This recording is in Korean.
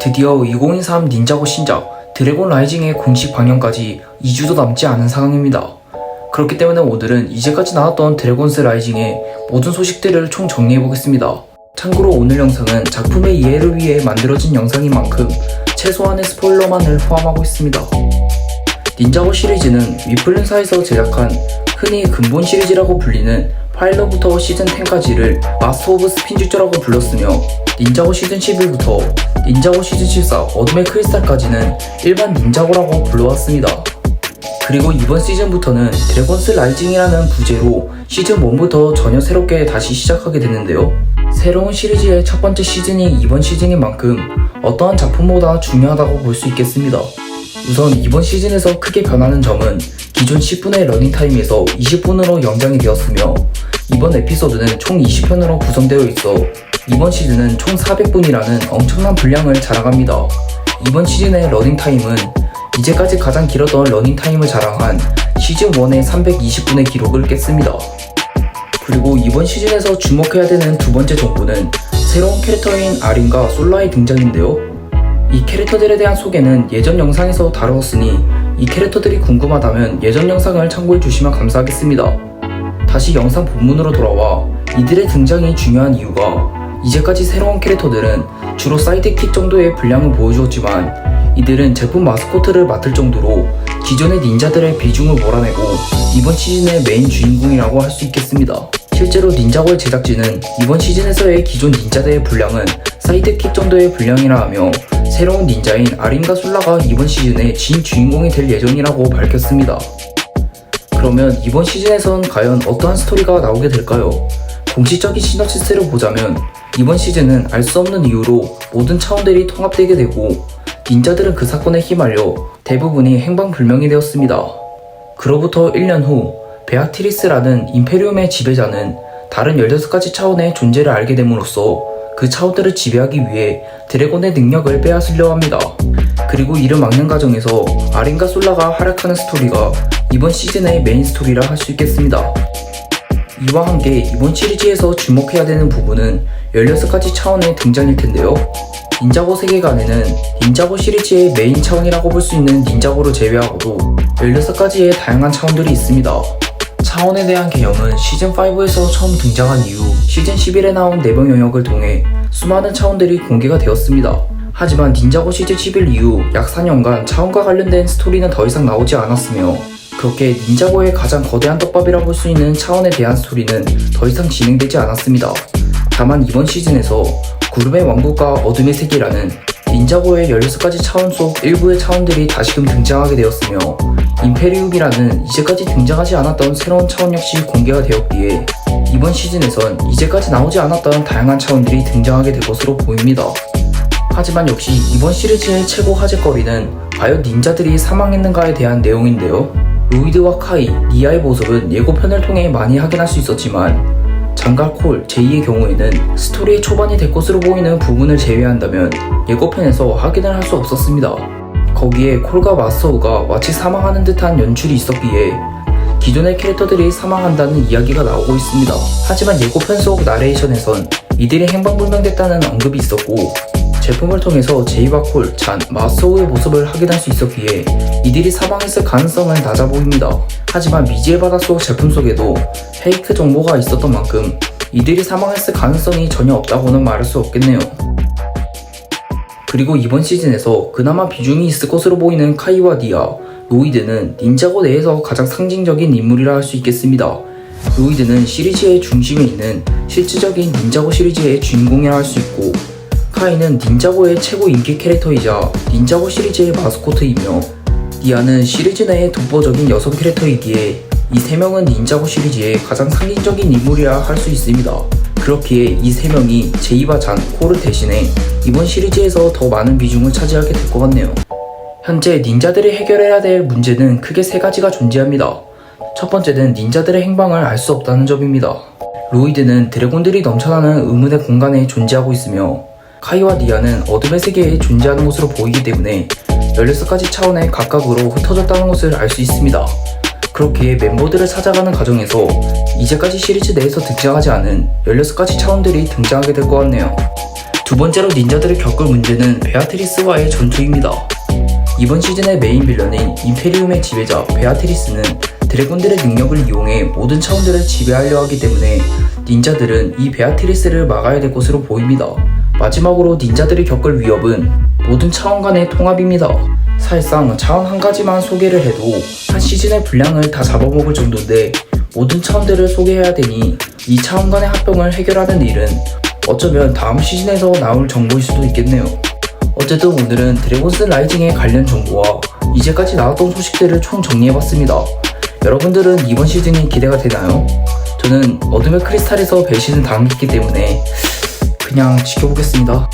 드디어 2023 닌자고 신작 드래곤 라이징의 공식 방영까지 2주도 남지 않은 상황입니다. 그렇기 때문에 오늘은 이제까지 나왔던 드래곤스 라이징의 모든 소식들을 총 정리해보겠습니다. 참고로 오늘 영상은 작품의 이해를 위해 만들어진 영상인 만큼 최소한의 스포일러만을 포함하고 있습니다. 닌자고 시리즈는 위플랜사에서 제작한 흔히 근본 시리즈라고 불리는 파일럿부터 시즌 10까지를 마스터 오브 스핀주저라고 불렀으며 닌자고 시즌 11부터 닌자고 시즌 14 어둠의 크리스탈까지는 일반 닌자고라고 불러왔습니다. 그리고 이번 시즌부터는 드래곤스 라이징이라는 부제로 시즌 1부터 전혀 새롭게 다시 시작하게 됐는데요. 새로운 시리즈의 첫 번째 시즌이 이번 시즌인 만큼 어떠한 작품보다 중요하다고 볼 수 있겠습니다. 우선 이번 시즌에서 크게 변하는 점은 기존 10분의 러닝타임에서 20분으로 연장이 되었으며 이번 에피소드는 총 20편으로 구성되어 있어 이번 시즌은 총 400분이라는 엄청난 분량을 자랑합니다. 이번 시즌의 러닝타임은 이제까지 가장 길었던 러닝타임을 자랑한 시즌1의 320분의 기록을 깼습니다. 그리고 이번 시즌에서 주목해야 되는 두 번째 정보는 새로운 캐릭터인 아린과 솔라의 등장인데요. 이 캐릭터들에 대한 소개는 예전 영상에서 다루었으니 이 캐릭터들이 궁금하다면 예전 영상을 참고해 주시면 감사하겠습니다. 다시 영상 본문으로 돌아와 이들의 등장이 중요한 이유가 이제까지 새로운 캐릭터들은 주로 사이드킥 정도의 분량을 보여주었지만 이들은 제품 마스코트를 맡을 정도로 기존의 닌자들의 비중을 몰아내고 이번 시즌의 메인 주인공이라고 할 수 있겠습니다. 실제로 닌자고의 제작진은 이번 시즌에서의 기존 닌자들의 분량은 사이드킥 정도의 분량이라 하며 새로운 닌자인 아린과 솔라가 이번 시즌의 진 주인공이 될 예정이라고 밝혔습니다. 그러면 이번 시즌에선 과연 어떠한 스토리가 나오게 될까요? 공식적인 시놉시스를 보자면 이번 시즌은 알 수 없는 이유로 모든 차원들이 통합되게 되고 닌자들은 그 사건에 휘말려 대부분이 행방불명이 되었습니다. 그로부터 1년 후 베아트리스라는 임페리움의 지배자는 다른 16가지 차원의 존재를 알게 됨으로써 그 차원들을 지배하기 위해 드래곤의 능력을 빼앗으려 합니다. 그리고 이를 막는 과정에서 아린과 솔라가 활약하는 스토리가 이번 시즌의 메인 스토리라 할 수 있겠습니다. 이와 함께 이번 시리즈에서 주목해야 되는 부분은 16가지 차원의 등장일 텐데요. 닌자고 세계관에는 닌자고 시리즈의 메인 차원이라고 볼 수 있는 닌자고를 제외하고도 16가지의 다양한 차원들이 있습니다. 차원에 대한 개념은 시즌5에서 처음 등장한 이후 시즌 11에 나온 내부 영역을 통해 수많은 차원들이 공개가 되었습니다. 하지만 닌자고 시즌 11 이후 약 4년간 차원과 관련된 스토리는 더 이상 나오지 않았으며 그렇게 닌자고의 가장 거대한 떡밥이라 볼 수 있는 차원에 대한 스토리는 더 이상 진행되지 않았습니다. 다만 이번 시즌에서 구름의 왕국과 어둠의 세계라는 닌자고의 16가지 차원 속 일부의 차원들이 다시금 등장하게 되었으며 임페리움이라는 이제까지 등장하지 않았던 새로운 차원 역시 공개가 되었기에 이번 시즌에선 이제까지 나오지 않았던 다양한 차원들이 등장하게 될 것으로 보입니다. 하지만 역시 이번 시리즈의 최고 화제거리는 과연 닌자들이 사망했는가에 대한 내용인데요. 로이드와 카이, 니아의 모습은 예고편을 통해 많이 확인할 수 있었지만 장갈 콜, 제이의 경우에는 스토리의 초반이 될 것으로 보이는 부분을 제외한다면 예고편에서 확인을 할 수 없었습니다. 거기에 콜과 마스터우가 마치 사망하는 듯한 연출이 있었기에 기존의 캐릭터들이 사망한다는 이야기가 나오고 있습니다. 하지만 예고편 속 나레이션에선 이들이 행방불명됐다는 언급이 있었고 제품을 통해서 제이와 콜, 잔, 마스터우의 모습을 확인할 수 있었기에 이들이 사망했을 가능성은 낮아 보입니다. 하지만 미지의 바닷속 제품 속에도 페이크 정보가 있었던 만큼 이들이 사망했을 가능성이 전혀 없다고는 말할 수 없겠네요. 그리고 이번 시즌에서 그나마 비중이 있을 것으로 보이는 카이와 니아, 로이드는 닌자고 내에서 가장 상징적인 인물이라 할 수 있겠습니다. 로이드는 시리즈의 중심에 있는 실질적인 닌자고 시리즈의 주인공이라 할 수 있고 카이는 닌자고의 최고 인기 캐릭터이자 닌자고 시리즈의 마스코트이며 니아는 시리즈 내의 독보적인 여성 캐릭터이기에 이 세 명은 닌자고 시리즈의 가장 상징적인 인물이라 할 수 있습니다. 그렇기에 이 세 명이 제이와 잔, 콜을 대신해 이번 시리즈에서 더 많은 비중을 차지하게 될 것 같네요. 현재 닌자들이 해결해야 될 문제는 크게 세 가지가 존재합니다. 첫 번째는 닌자들의 행방을 알 수 없다는 점입니다. 로이드는 드래곤들이 넘쳐나는 의문의 공간에 존재하고 있으며 카이와 니아는 어둠의 세계에 존재하는 곳으로 보이기 때문에 16가지 차원의 각각으로 흩어졌다는 것을 알 수 있습니다. 그렇기에 멤버들을 찾아가는 과정에서 이제까지 시리즈 내에서 등장하지 않은 16가지 차원들이 등장하게 될 것 같네요. 두 번째로 닌자들이 겪을 문제는 베아트리스와의 전투입니다. 이번 시즌의 메인 빌런인 임페리움의 지배자 베아트리스는 드래곤들의 능력을 이용해 모든 차원들을 지배하려 하기 때문에 닌자들은 이 베아트리스를 막아야 될 것으로 보입니다. 마지막으로 닌자들이 겪을 위협은 모든 차원 간의 통합입니다. 사실상 차원 한 가지만 소개를 해도 한 시즌의 분량을 다 잡아먹을 정도인데 모든 차원들을 소개해야 되니 이 차원 간의 합병을 해결하는 일은 어쩌면 다음 시즌에서 나올 정보일 수도 있겠네요. 어쨌든 오늘은 드래곤스 라이징의 관련 정보와 이제까지 나왔던 소식들을 총 정리해봤습니다. 여러분들은 이번 시즌이 기대가 되나요? 저는 어둠의 크리스탈에서 배신은 당했기 때문에 그냥 지켜보겠습니다.